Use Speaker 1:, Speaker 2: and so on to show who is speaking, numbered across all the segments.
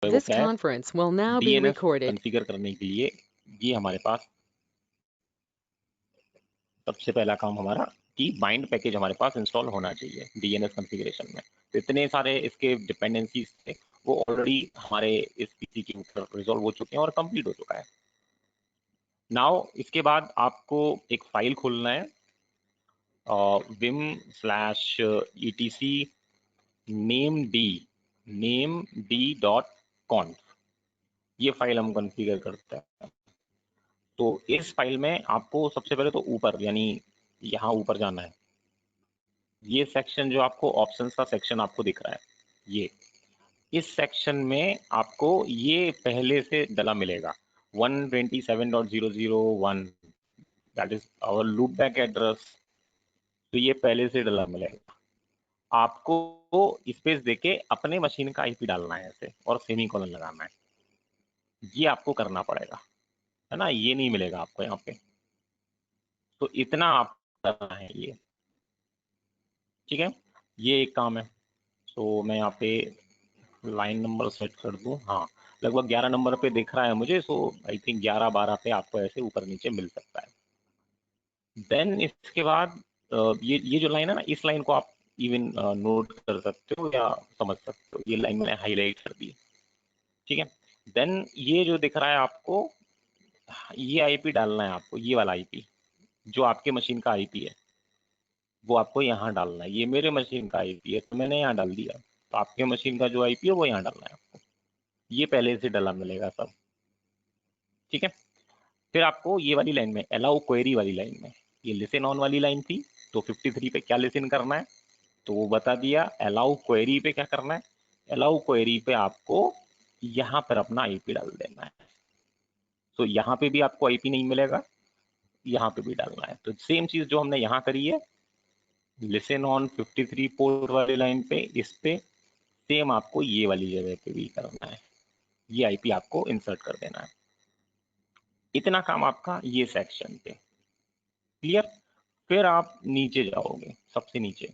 Speaker 1: वो
Speaker 2: This
Speaker 1: क्या है,
Speaker 2: conference will now be
Speaker 1: DNS
Speaker 2: recorded.
Speaker 1: Configure करने के लिए ये हमारे पास सबसे पहला काम हमारा कि बाइंड पैकेज हमारे पास इंस्टॉल होना चाहिए डीएनएस कॉन्फ़िगरेशन में। तो इतने सारे इसके डिपेंडेंसीज थे, वो ऑलरेडी हमारे इस पीसी के ऊपर रिजॉल्व हो चुके हैं और कंप्लीट हो चुका है। नाउ इसके बाद आपको एक फाइल खोलना है, vim/etc named.conf, ये फाइल हम कॉन्फ़िगर करते हैं। तो इस फाइल में आपको सबसे पहले तो ऊपर यानी यहाँ ऊपर जाना है। ये सेक्शन जो आपको ऑप्शंस का सेक्शन आपको दिख रहा है, ये इस सेक्शन में आपको ये पहले से डला मिलेगा 127.001, that is our loopback address. तो ये पहले से डला मिलेगा। आपको स्पेस देके अपने मशीन का आईपी डालना है ऐसे और सेमीकोलन लगाना है, ये आपको करना पड़ेगा, है ना। ये नहीं मिलेगा आपको यहाँ पे। तो इतना आप करना है ये, ठीक है। ये एक काम है। तो मैं यहाँ पे लाइन नंबर सेट कर दूं, हाँ लगभग 11 नंबर पे दिख रहा है मुझे। सो आई थिंक 11-12 पे आपको ऐसे ऊपर नीचे मिल सकता है। देन इसके बाद ये जो लाइन है ना, इस लाइन को आप इवन नोट कर सकते हो या समझ सकते हो। ये लाइन मैंने हाईलाइट कर दी, ठीक है। देन ये जो दिख रहा है आपको, ये आईपी डालना है आपको, ये वाला आईपी जो आपके मशीन का आईपी है वो आपको यहाँ डालना है। ये मेरे मशीन का आईपी है तो मैंने यहाँ डाल दिया। तो आपके मशीन का जो आईपी है वो यहाँ डालना है आपको। ये पहले से डला मिलेगा सब, ठीक है। फिर आपको ये वाली लाइन में अलाउ क्वेरी वाली लाइन में, ये लिसन ऑन वाली लाइन थी, तो 53 पे क्या लिसन करना है तो वो बता दिया। अलाउ क्वेरी पे क्या करना है, अलाउ क्वेरी पे आपको यहाँ पर अपना आईपी डाल देना है। तो यहाँ पे भी आपको आईपी नहीं मिलेगा, यहाँ पे भी डालना है। तो सेम चीज जो हमने यहाँ करी है, लिसन ऑन 53 पोर्ट वाली लाइन पे, इस पे सेम आपको ये वाली जगह पे भी करना है। ये आईपी आपको इंसर्ट कर देना है। इतना काम आपका ये सेक्शन पे क्लियर। फिर आप नीचे जाओगे, सबसे नीचे,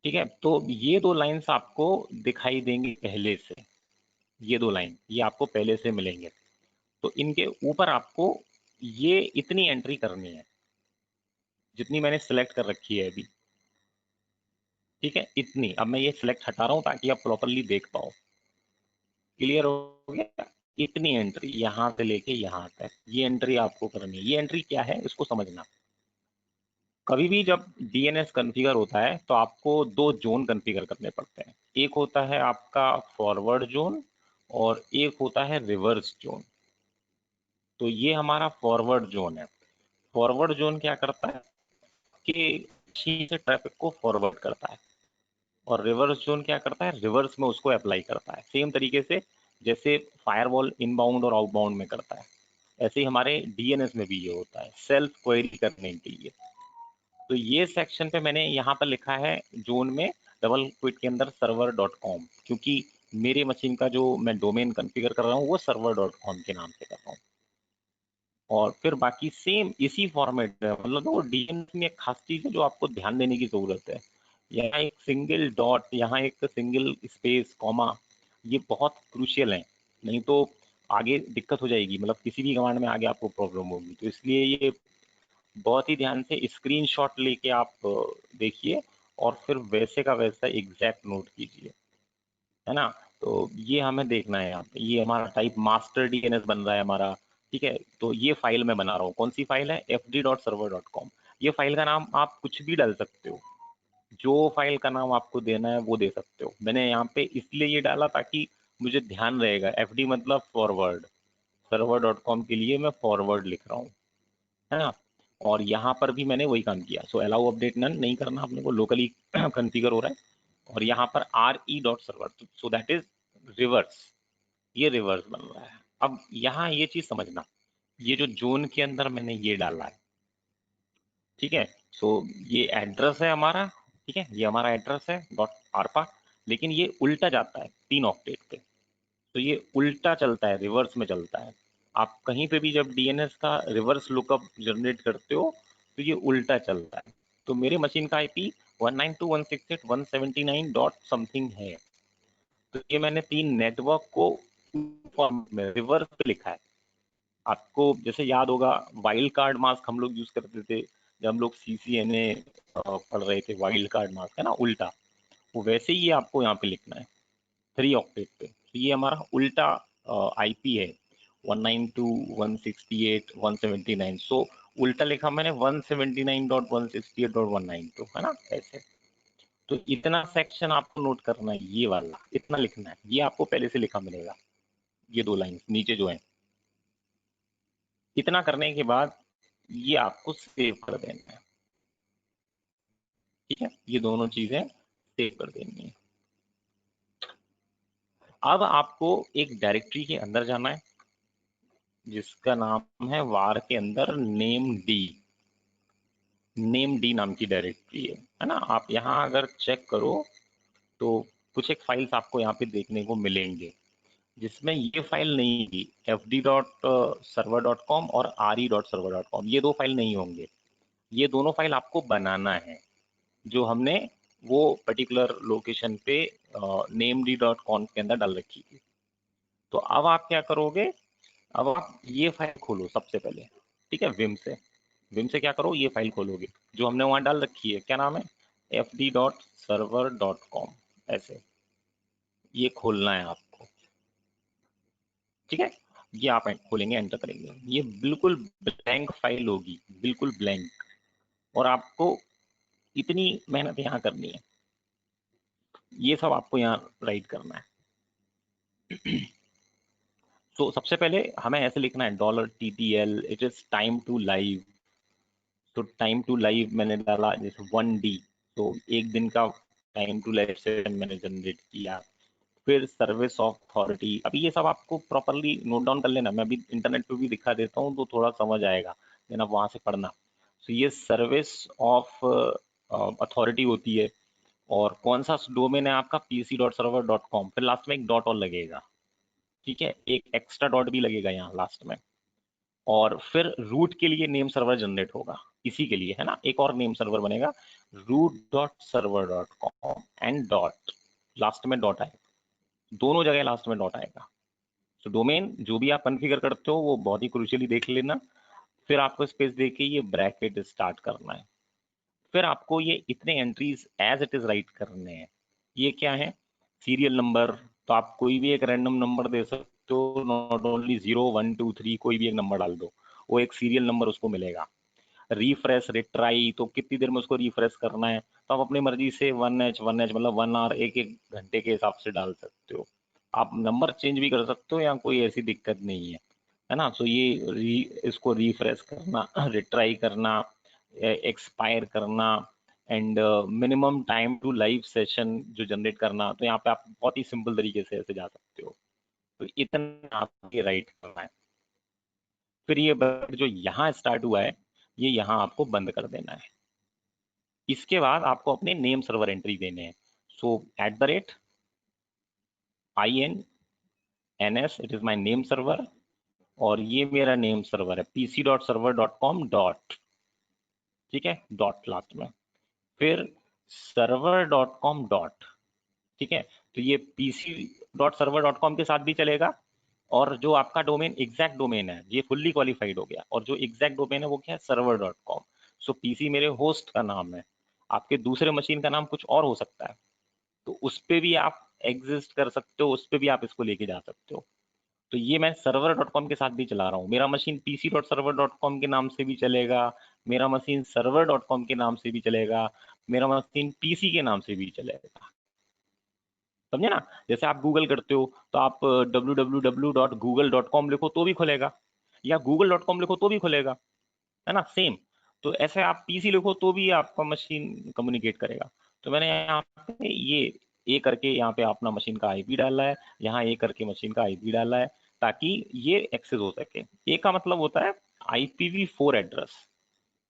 Speaker 1: ठीक है। तो ये दो लाइंस आपको दिखाई देंगी पहले से, ये दो लाइन ये आपको पहले से मिलेंगे। तो इनके ऊपर आपको ये इतनी एंट्री करनी है जितनी मैंने सिलेक्ट कर रखी है अभी, ठीक है। इतनी अब मैं ये सिलेक्ट हटा रहा हूं ताकि आप प्रॉपरली देख पाओ। क्लियर हो गया। इतनी एंट्री यहाँ से लेके यहाँ तक, ये एंट्री आपको करनी है। ये एंट्री क्या है इसको समझना। कभी भी जब डीएनएस कॉन्फ़िगर होता है तो आपको दो जोन कॉन्फ़िगर करने पड़ते हैं। एक होता है आपका फॉरवर्ड जोन और एक होता है रिवर्स जोन। तो ये हमारा फॉरवर्ड जोन है। फॉरवर्ड जोन क्या करता है कि मशीन से ट्रैफिक को फॉरवर्ड करता है, और रिवर्स जोन क्या करता है, रिवर्स में उसको अप्लाई करता है। सेम तरीके से जैसे फायरवॉल इनबाउंड और आउटबाउंड में करता है, ऐसे ही हमारे डीएनएस में भी ये होता है सेल्फ क्वेरी करने के लिए। तो ये सेक्शन पे मैंने यहाँ पर लिखा है जोन में डबल क्विट के अंदर सर्वर डॉट कॉम, क्योंकि मेरे मशीन का जो मैं डोमेन कॉन्फ़िगर कर रहा हूँ वो सर्वर डॉट कॉम के नाम से कर रहा हूँ। और फिर बाकी सेम इसी फॉर्मेट में, मतलब वो डीएनएस में एक खास चीज है जो आपको ध्यान देने की जरूरत है। यहाँ एक सिंगल डॉट, यहाँ एक सिंगल स्पेस कॉमा, ये बहुत क्रूशियल है। नहीं तो आगे दिक्कत हो जाएगी, मतलब किसी भी कमांड में आगे आपको प्रॉब्लम होगी। तो इसलिए ये बहुत ही ध्यान से स्क्रीनशॉट लेके आप देखिए और फिर वैसे का वैसा एग्जैक्ट नोट कीजिए, है ना। तो ये हमें देखना है यहाँ पे। ये हमारा टाइप मास्टर डीएनएस बन रहा है हमारा, ठीक है। तो ये फाइल मैं बना रहा हूँ, कौन सी फाइल है, fd.server.com। ये फाइल का नाम आप कुछ भी डाल सकते हो, जो फाइल का नाम आपको देना है वो दे सकते हो। मैंने यहाँ पे इसलिए ये डाला ताकि मुझे ध्यान रहेगा, fd मतलब फॉरवर्ड, server.com के लिए मैं फॉरवर्ड लिख रहा हूँ, है ना। और यहाँ पर भी मैंने वही काम किया। सो अलाउ अपडेट नन नहीं करना अपने को, लोकली कॉन्फ़िगर हो रहा है। और यहाँ पर re.server, so that is reverse, ये रिवर्स बन रहा है। अब यहाँ ये चीज समझना, ये जो जोन के अंदर मैंने ये डाला है, ठीक है। सो ये एड्रेस है हमारा, ठीक है, ये हमारा एड्रेस है डॉट आरपा, लेकिन ये उल्टा जाता है 3 ऑक्टेट पे। तो ये उल्टा चलता है, रिवर्स में चलता है। आप कहीं पे भी जब डीएनएस का रिवर्स लुकअप जनरेट करते हो तो ये उल्टा चलता है। तो मेरे मशीन का आईपी 192.168.179 डॉट समथिंग है। तो ये मैंने 3 नेटवर्क को फॉर्म में रिवर्स पे लिखा है। आपको जैसे याद होगा वाइल्ड कार्ड मास्क हम लोग यूज करते थे जब हम लोग सीसीएनए पढ़ रहे थे, वाइल्ड कार्ड मास्क है ना उल्टा, वो वैसे ही आपको यहाँ पे लिखना है 3 ऑक्टेट पे। तो ये हमारा उल्टा आईपी है 192.168.179। सो उल्टा लिखा मैंने 179.168.192 है ना ऐसे। तो इतना सेक्शन आपको नोट करना है, ये वाला इतना लिखना है, ये आपको पहले से लिखा मिलेगा, ये 2 लाइन नीचे जो है। इतना करने के बाद ये आपको सेव कर देना है, ठीक है, ये दोनों चीजें सेव कर देनी है। अब आपको एक डायरेक्टरी के अंदर जाना है जिसका नाम है वार के अंदर नेम डी नाम की डायरेक्टरी है ना। आप यहाँ अगर चेक करो तो कुछ एक फाइल्स आपको यहाँ पे देखने को मिलेंगे जिसमें ये फाइल नहीं थी, fd.server.com और re.server.com, ये 2 फाइल नहीं होंगे। ये दोनों फाइल आपको बनाना है जो हमने वो पर्टिकुलर लोकेशन पे named.conf के अंदर डाल रखी थी। तो अब आप क्या करोगे, अब आप ये फाइल खोलो सबसे पहले, ठीक है, विम से क्या करो, ये फाइल खोलोगे जो हमने वहां डाल रखी है, क्या नाम है, fd.server.com ऐसे, ये खोलना है आपको, ठीक है। ये आप खोलेंगे, एंटर करेंगे, ये बिल्कुल ब्लैंक फाइल होगी, बिल्कुल ब्लैंक, और आपको इतनी मेहनत यहाँ करनी है, ये सब आपको यहाँ राइट करना है। तो सबसे पहले हमें ऐसे लिखना है $TTL, it is time to live. तो टाइम टू लाइव मैंने डाला जैसे 1D, तो 1 दिन का टाइम टू लाइव सेशन मैंने जनरेट किया। फिर सर्विस ऑफ अथॉरिटी, अभी ये सब आपको प्रॉपरली नोट डाउन कर लेना, मैं अभी इंटरनेट पे भी दिखा देता हूँ तो थोड़ा समझ आएगा, देन आप वहां से पढ़ना। तो ये सर्विस ऑफ अथॉरिटी होती है, और कौन सा डोमेन है आपका, pc.server.com, फिर लास्ट में एक डॉट और लगेगा, ठीक है, एक एक्स्ट्रा डॉट भी लगेगा यहाँ लास्ट में। और फिर रूट के लिए नेम सर्वर जनरेट होगा, इसी के लिए है ना, एक और नेम सर्वर बनेगा root.server.com एंड डॉट, लास्ट में डॉट आएगा, दोनों जगह लास्ट में डॉट आएगा। तो डोमेन जो भी आप कॉन्फ़िगर करते हो वो बहुत ही क्रूशियली देख लेना। फिर आपको स्पेस देके ये ब्रैकेट स्टार्ट करना है। फिर आपको ये इतने entries as it is write करने हैं। ये क्या है, सीरियल नंबर, तो आप कोई भी एक रैंडम नंबर दे सकते हो, नॉट ओनली 0 1 2 3, कोई भी एक नंबर डाल दो, वो एक सीरियल नंबर उसको मिलेगा। रिफ्रेश रिट्राई, तो कितनी देर में उसको रिफ्रेश करना है, तो आप अपनी मर्जी से 1H मतलब 1 आवर, एक एक घंटे के हिसाब से डाल सकते हो। आप नंबर चेंज भी कर सकते हो, या कोई ऐसी दिक्कत नहीं है ना। तो ये इसको रिफ्रेश करना, रिट्राई करना, एक्सपायर करना, and minimum time to live session जो जनरेट करना, तो यहाँ पे आप बहुत ही सिंपल तरीके से ऐसे जा सकते हो। तो इतना आपके राइट करना है। फिर ये जो यहाँ स्टार्ट हुआ है ये यहाँ आपको बंद कर देना है। इसके बाद आपको अपने नेम सर्वर एंट्री देने हैं। सो @INNS, it is my name server, और ये मेरा नेम सर्वर है pc.server.com डॉट, ठीक है, डॉट लास्ट में, फिर server.com डॉट, ठीक है। तो ये pc.server.com के साथ भी चलेगा, और जो आपका डोमेन एग्जैक्ट डोमेन है ये फुल्ली क्वालिफाइड हो गया, और जो एग्जैक्ट डोमेन है वो क्या है, server.com। सो पीसी मेरे होस्ट का नाम है, आपके दूसरे मशीन का नाम कुछ और हो सकता है, तो उस पे भी आप एग्जिस्ट कर सकते हो, उस पे भी आप इसको लेके जा सकते हो। तो ये मैं server.com के साथ भी चला रहा हूँ, मेरा मशीन pc.server.com के नाम से भी चलेगा, मेरा मशीन server.com के नाम से भी चलेगा, मेरा मशीन पीसी के नाम से भी चलेगा, समझे ना। जैसे आप गूगल करते हो तो आप www.google.com लिखो तो भी खुलेगा, या google.com लिखो तो भी खुलेगा, है ना, सेम। तो ऐसे आप पीसी लिखो तो भी आपका मशीन कम्युनिकेट करेगा। तो मैंने यहाँ पे ये ए करके यहाँ पे अपना मशीन का आईपी डाला है, यहाँ ए करके मशीन का आईपी डाला है, ताकि ये एक्सेस हो सके। ए का मतलब होता है IPv4 एड्रेस।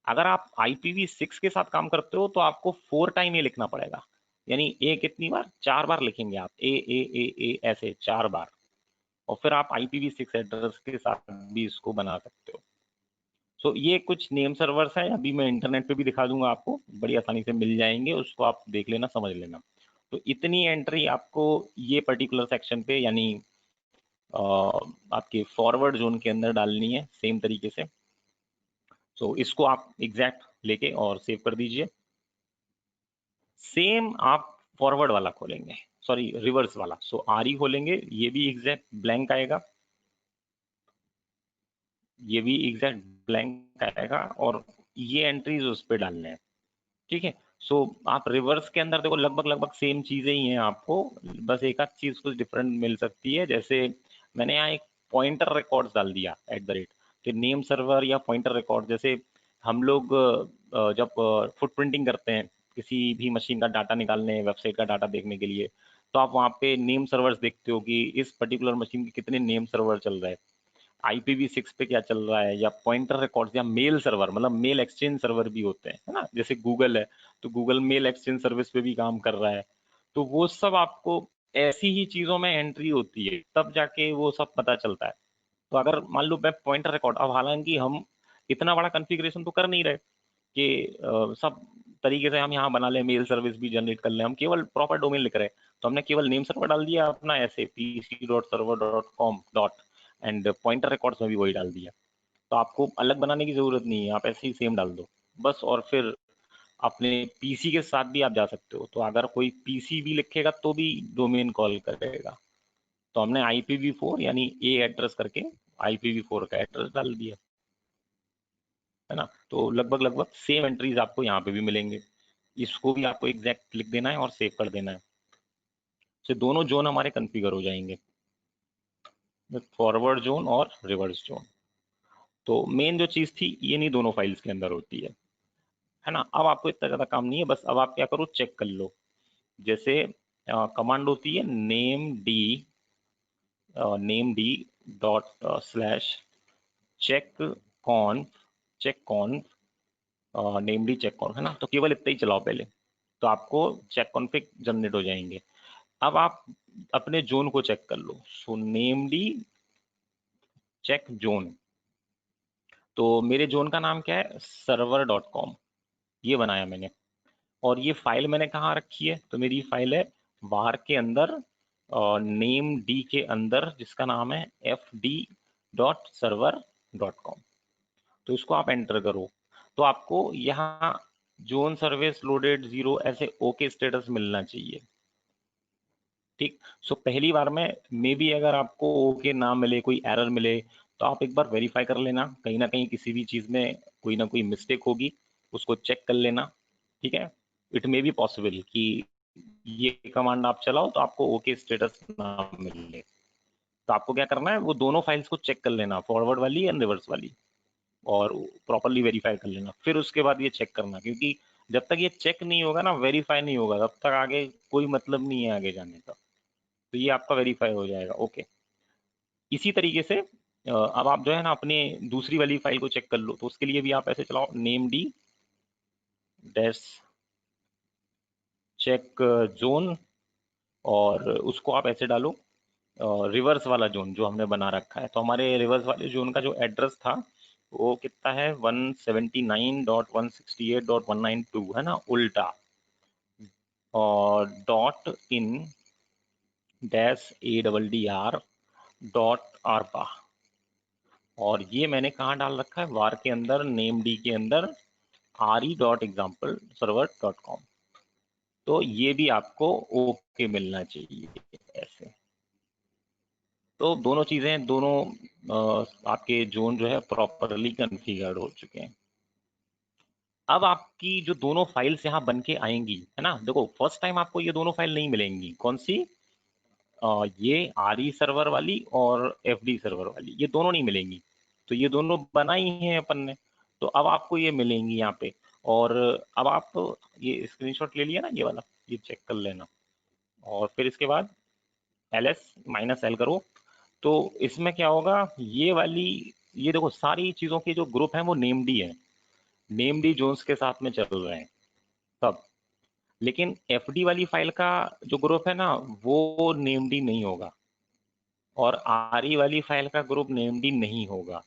Speaker 1: अगर आप IPv6 के साथ काम करते हो तो आपको 4 टाइम ए लिखना पड़ेगा, यानी ए कितनी बार, 4 बार लिखेंगे आप, ए ऐसे 4 बार, और फिर आप IPv6 एड्रेस के साथ भी इसको बना सकते हो। सो ये कुछ नेम सर्वर्स हैं, अभी मैं इंटरनेट पे भी दिखा दूंगा आपको, बड़ी आसानी से मिल जाएंगे, उसको आप देख लेना, समझ लेना। तो इतनी एंट्री आपको ये पर्टिकुलर सेक्शन पे यानी आपके फॉरवर्ड जोन के अंदर डालनी है सेम तरीके से। तो इसको आप एग्जैक्ट लेके और सेव कर दीजिए। सेम आप फॉरवर्ड वाला खोलेंगे, सॉरी रिवर्स वाला, सो आर ई खोलेंगे, ये भी एग्जैक्ट ब्लैंक आएगा, ये भी एग्जैक्ट ब्लैंक आएगा, और ये एंट्रीज उस पर डालने हैं। ठीक है, सो आप रिवर्स के अंदर देखो लगभग लगभग सेम चीजें ही हैं आपको, बस एक आध चीज कुछ डिफरेंट मिल सकती है। जैसे मैंने यहाँ एक पॉइंटर रिकॉर्ड्स डाल दिया @ तो नेम सर्वर या पॉइंटर रिकॉर्ड, जैसे हम लोग जब फुट प्रिंटिंग करते हैं किसी भी मशीन का डाटा निकालने, वेबसाइट का डाटा देखने के लिए, तो आप वहाँ पे नेम सर्वर्स देखते हो कि इस पर्टिकुलर मशीन के कितने नेम सर्वर चल रहे हैं, IPv6 पे क्या चल रहा है, या पॉइंटर रिकॉर्ड्स, या मेल सर्वर, मतलब मेल एक्सचेंज सर्वर भी होते हैं, है ना, जैसे गूगल है तो गूगल मेल एक्सचेंज सर्विस पे भी काम कर रहा है। तो वो सब आपको ऐसी ही चीजों में एंट्री होती है, तब जाके वो सब पता चलता है। तो अगर मान लो मैं पॉइंटर रिकॉर्ड, अब हालांकि हम इतना बड़ा कॉन्फ़िगरेशन तो कर नहीं रहे कि सब तरीके से हम यहाँ बना लें, मेल सर्विस भी जनरेट कर लें, हम केवल प्रॉपर डोमेन लिख रहे हैं। तो हमने केवल नेम सर्वर डाल दिया अपना ऐसे pc.server.com dot, and pointer records में भी वही डाल दिया। तो आपको अलग बनाने की जरूरत नहीं है, आप ऐसे ही सेम डाल दो बस। और फिर अपने पीसी के साथ भी आप जा सकते हो, तो अगर कोई पीसी भी लिखेगा तो भी डोमेन कॉल करेगा। तो हमने IPv4 यानी ए एड्रेस करके IPv4 का एड्रेस डाल दिया, है ना। तो लगभग लगभग सेम एंट्रीज आपको यहाँ पे भी मिलेंगे। इसको भी आपको एग्जैक्ट लिख देना है और सेव कर देना है, तो दोनों जोन हमारे कॉन्फ़िगर हो जाएंगे, फॉरवर्ड जोन और रिवर्स जोन। तो मेन जो चीज थी ये नहीं दोनों फाइल्स के अंदर होती है ना। अब आपको इतना ज्यादा काम नहीं है, बस अब आप क्या करो, चेक कर लो। जैसे कमांड होती है name d dot slash check conf, check conf, name D check conf, है ना। तो केवल इतना ही चलाओ पहले, तो आपको चेक कॉन्फ़िग जनरेट हो जाएंगे। अब आप अपने जोन को चेक कर लो, so name D check zone. तो मेरे जोन का नाम क्या है, server.com, ये बनाया मैंने। और ये फाइल मैंने कहाँ रखी है, तो मेरी फाइल है var के अंदर, नेम डी के अंदर, जिसका नाम है fd.server.com। तो इसको आप एंटर करो, तो आपको यहाँ जोन सर्विस लोडेड 0 ऐसे ओके स्टेटस मिलना चाहिए। ठीक, सो पहली बार में मे बी अगर आपको ओके ना मिले, कोई एरर मिले, तो आप एक बार वेरीफाई कर लेना, कहीं ना कहीं किसी भी चीज में कोई ना कोई मिस्टेक होगी, उसको चेक कर लेना। ठीक है, इट मे बी पॉसिबल कि ये कमांड आप चलाओ तो आपको ओके स्टेटस ना मिले। तो आपको क्या करना है, वो दोनों फाइल्स को चेक कर लेना, फॉरवर्ड वाली एंड रिवर्स वाली, और प्रॉपरली वेरीफाई कर लेना। फिर उसके बाद ये चेक करना, क्योंकि जब तक ये चेक नहीं होगा ना, वेरीफाई नहीं होगा, तब तक आगे कोई मतलब नहीं है आगे जाने का। तो ये आपका वेरीफाई हो जाएगा, ओके। इसी तरीके से अब आप जो है ना अपने दूसरी वाली फाइल को चेक कर लो, तो उसके लिए भी आप ऐसे चलाओ, name d dash check zone, और उसको आप ऐसे डालो रिवर्स वाला जोन जो हमने बना रखा है। तो हमारे रिवर्स वाले जोन का जो एड्रेस था वो कितना है, 179.168.192, है ना, उल्टा, और dot in dash ADDR dot आरपा। और ये मैंने कहाँ डाल रखा है, वार के अंदर, नेम डी के अंदर, re.example-server.com। तो ये भी आपको ओके मिलना चाहिए ऐसे। तो दोनों चीजें, दोनों आपके जोन जो है प्रॉपरली कॉन्फ़िगर्ड हो चुके हैं। अब आपकी जो दोनों फाइल्स यहाँ बन के आएंगी, है ना, देखो फर्स्ट टाइम आपको ये दोनों फाइल नहीं मिलेंगी। कौन सी, ये RE सर्वर वाली और FD सर्वर वाली, ये दोनों नहीं मिलेंगी। तो ये दोनों बनाई हैं अपन ने, तो अब आपको ये मिलेंगी यहाँ पे। और अब आप ये स्क्रीनशॉट ले लिया ना ये वाला, ये चेक कर लेना, और फिर इसके बाद -L करो। तो इसमें क्या होगा, ये वाली, ये देखो सारी चीजों के जो ग्रुप है वो नेम डी है, नेम डी जोन्स के साथ में चल रहे हैं सब। लेकिन FD वाली फाइल का जो ग्रुप है ना वो नेम डी नहीं होगा, और RE वाली फाइल का ग्रुप नेम डी नहीं होगा।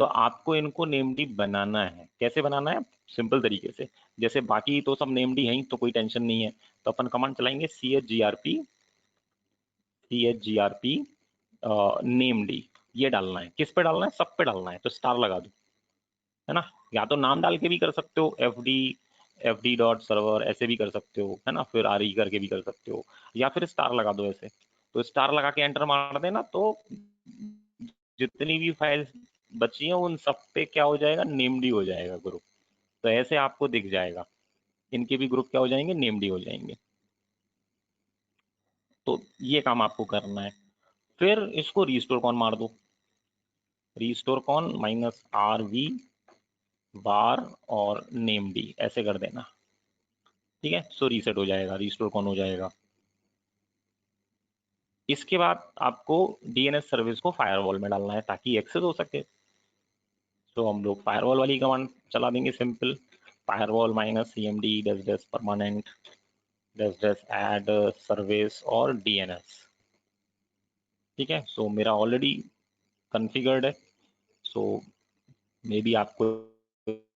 Speaker 1: तो आपको इनको नेमडी बनाना है। कैसे बनाना है? सिंपल तरीके से, जैसे बाकी तो सब नेमडी हैं ही, तो कोई टेंशन नहीं है। तो अपन कमांड चलाएंगे chgrp नेमडी। ये डालना है, किस पे डालना है? सब पे डालना है, तो स्टार लगा दो, है ना। या तो नाम डाल के भी कर सकते हो, fd डॉट सर्वर ऐसे भी कर सकते हो, है ना, फिर re करके भी कर सकते हो, या फिर स्टार लगा दो ऐसे। तो स्टार लगा के एंटर मार देना, तो जितनी भी फाइल्स बची हैं उन सब पे क्या हो जाएगा? नेमडी हो जाएगा ग्रुप। तो ऐसे आपको दिख जाएगा, इनके भी ग्रुप क्या हो जाएंगे? नेमडी हो जाएंगे। तो ये काम आपको करना है। फिर इसको रीस्टोर कॉन मार दो, रीस्टोर कॉन -rv बार और नेमडी ऐसे कर देना, ठीक है। सो रीसेट हो जाएगा, रीस्टोर कॉन हो जाएगा। इसके बाद आपको डीएनएस सर्विस को फायरवॉल में डालना है ताकि एक्सेस हो सके। तो हम लोग फायरवॉल वाली कमांड चला देंगे, simple firewall -cmd -- permanent add service और डीएनएस, ठीक है। सो मेरा ऑलरेडी कॉन्फ़िगर्ड है, सो मे बी आपको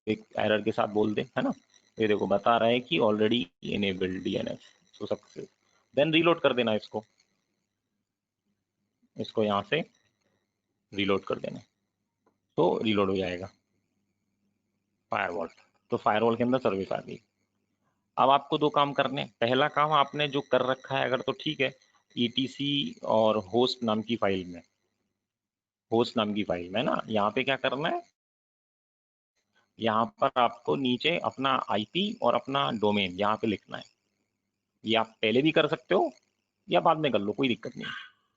Speaker 1: एक एरर के साथ बोल दे, है ना। ये देखो बता रहा है कि already enabled DNS, so success. Then reload कर देना इसको यहाँ से रीलोड कर देना, तो रीलोड हो जाएगा फायरवॉल। तो फायरवॉल के अंदर सर्विस आ गई। अब आपको दो काम करने। पहला काम आपने जो कर रखा है अगर तो ठीक है, ईटीसी और होस्ट नाम की फाइल में, ना, यहाँ पे क्या करना है, यहाँ पर आपको नीचे अपना आईपी और अपना डोमेन यहाँ पे लिखना है। ये आप पहले भी कर सकते हो या बाद में कर लो, कोई दिक्कत नहीं।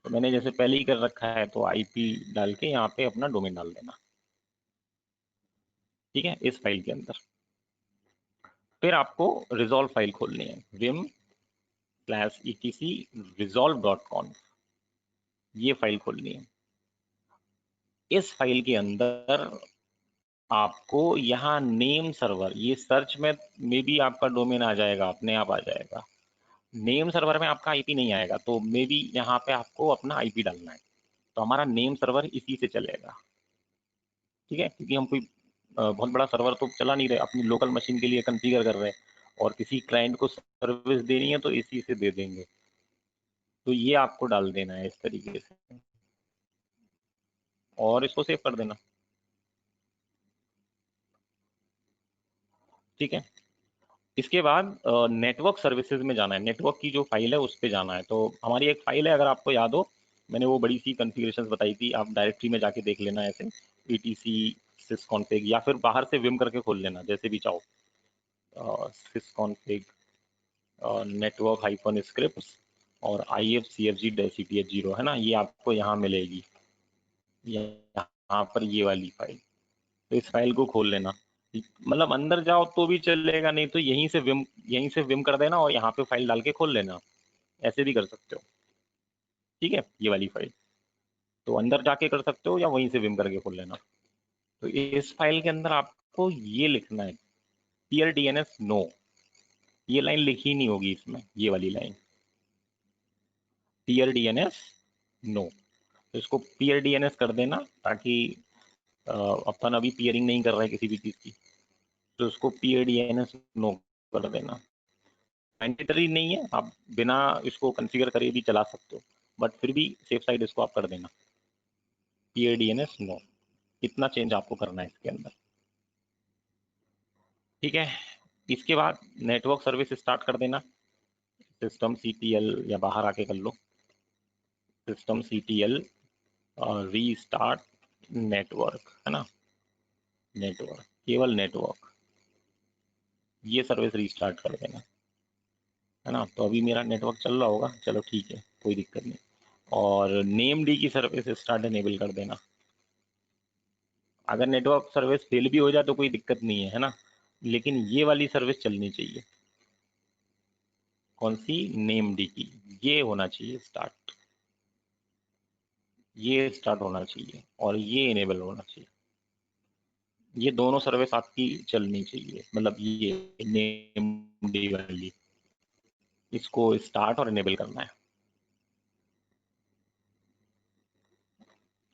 Speaker 1: तो मैंने जैसे पहले ही कर रखा है, तो आईपी डाल के यहाँ पे अपना डोमेन डाल देना, ठीक है, इस फाइल के अंदर। फिर आपको रिजॉल्व फाइल खोलनी है, vim/etc resolve.conf, ये फाइल खोलनी है। इस फाइल के अंदर आपको यहाँ नेम सर्वर, ये सर्च में भी आपका डोमेन आ जाएगा, अपने आप आ जाएगा। नेम सर्वर में आपका आईपी नहीं आएगा, तो मे बी यहाँ पे आपको अपना आईपी डालना है। तो हमारा नेम सर्वर इसी से चलेगा, ठीक है, क्योंकि हम कोई बहुत बड़ा सर्वर तो चला नहीं रहे, अपनी लोकल मशीन के लिए कॉन्फ़िगर कर रहे हैं और किसी क्लाइंट को सर्विस देनी है तो इसी से दे देंगे। तो ये आपको डाल देना है इस तरीके से, और इसको सेव कर देना, ठीक है। इसके बाद नेटवर्क सर्विसेज में जाना है, नेटवर्क की जो फाइल है उस पर जाना है। तो हमारी एक फाइल है, अगर आपको याद हो, मैंने वो बड़ी सी कॉन्फ़िगरेशन बताई थी, आप डायरेक्टरी में जाके देख लेना ऐसे, etc sysconfig, या फिर बाहर से विम करके खोल लेना, जैसे भी चाहो, sysconfig नेटवर्क -scripts और ifcfg-cth0, है ना, ये आपको यहाँ मिलेगी, यहाँ पर ये वाली फाइल। तो इस फाइल को खोल लेना, मतलब अंदर जाओ तो भी चलेगा, नहीं तो यहीं से विम कर देना और यहाँ पे फाइल डाल के खोल लेना, ऐसे भी कर सकते हो, ठीक है, ये वाली फाइल। तो अंदर जाके कर सकते हो या वहीं से विम करके खोल लेना। तो इस फाइल के अंदर आपको ये लिखना है, पीयर डीएनएस नो, ये लाइन लिखी नहीं होगी इसमें, ये वाली लाइन, पीयर डीएनएस नो। तो इसको पीयर डीएनएस कर देना, ताकि अपन अभी पीयरिंग नहीं कर रहा है किसी भी चीज़ की, तो उसको पीयर डीएनएस नो कर देना। मैंडेटरी नहीं है, आप बिना इसको कॉन्फ़िगर करे भी चला सकते हो, बट फिर भी सेफ साइड इसको आप कर देना, पीयर डीएनएस नो। इतना चेंज आपको करना है इसके अंदर, ठीक है। इसके बाद नेटवर्क सर्विस स्टार्ट कर देना, सिस्टम सीटीएल, या बाहर आके कर लो, सिस्टम सीटीएल और रीस्टार्ट नेटवर्क, है ना, नेटवर्क, केवल नेटवर्क, ये सर्विस रीस्टार्ट कर देना, है ना। तो अभी मेरा नेटवर्क चल रहा होगा, चलो ठीक है, कोई दिक्कत नहीं। और नेम डी की सर्विस स्टार्ट एनेबल कर देना। अगर नेटवर्क सर्विस फेल भी हो जाए तो कोई दिक्कत नहीं है, है ना, लेकिन ये वाली सर्विस चलनी चाहिए। कौन सी? नेम डी की, ये होना चाहिए स्टार्ट, ये स्टार्ट होना चाहिए और ये इनेबल होना चाहिए। ये दोनों सर्विस आपकी चलनी चाहिए, मतलब ये नेम डी वाली, इसको स्टार्ट और इनेबल करना है।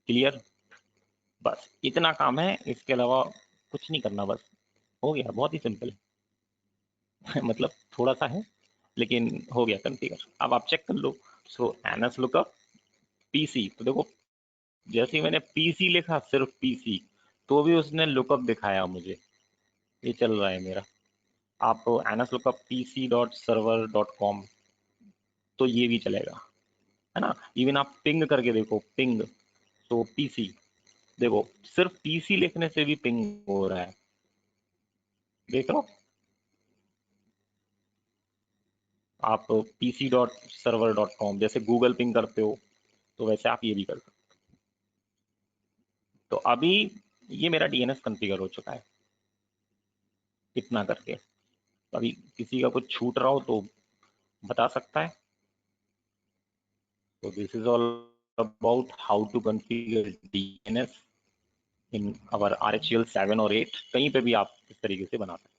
Speaker 1: क्लियर? बस इतना काम है, इसके अलावा कुछ नहीं करना, बस हो गया, बहुत ही सिंपल है। मतलब थोड़ा सा है लेकिन हो गया कॉन्फ़िगर। अब आप चेक कर लो। सो एनएस लुकअप पीसी, तो देखो जैसे ही मैंने पीसी लिखा, सिर्फ पीसी, तो भी उसने लुकअप दिखाया मुझे, ये चल रहा है मेरा। आप NS lookup PC dot server dot com, तो ये भी चलेगा, है ना। इवन आप पिंग करके देखो, पिंग, तो पीसी, देखो सिर्फ पीसी लिखने से भी पिंग हो रहा है, देख लो। आप PC dot server dot com, जैसे गूगल पिंग करते हो, तो वैसे आप ये भी कर सकते हो। तो अभी ये मेरा डीएनएस कॉन्फ़िगर हो चुका है, इतना करके। तो अभी किसी का कुछ छूट रहा हो तो बता सकता है। So this is all about how to configure DNS in our RHEL 7 और 8। कहीं पे भी आप इस तरीके से बना सकते हैं।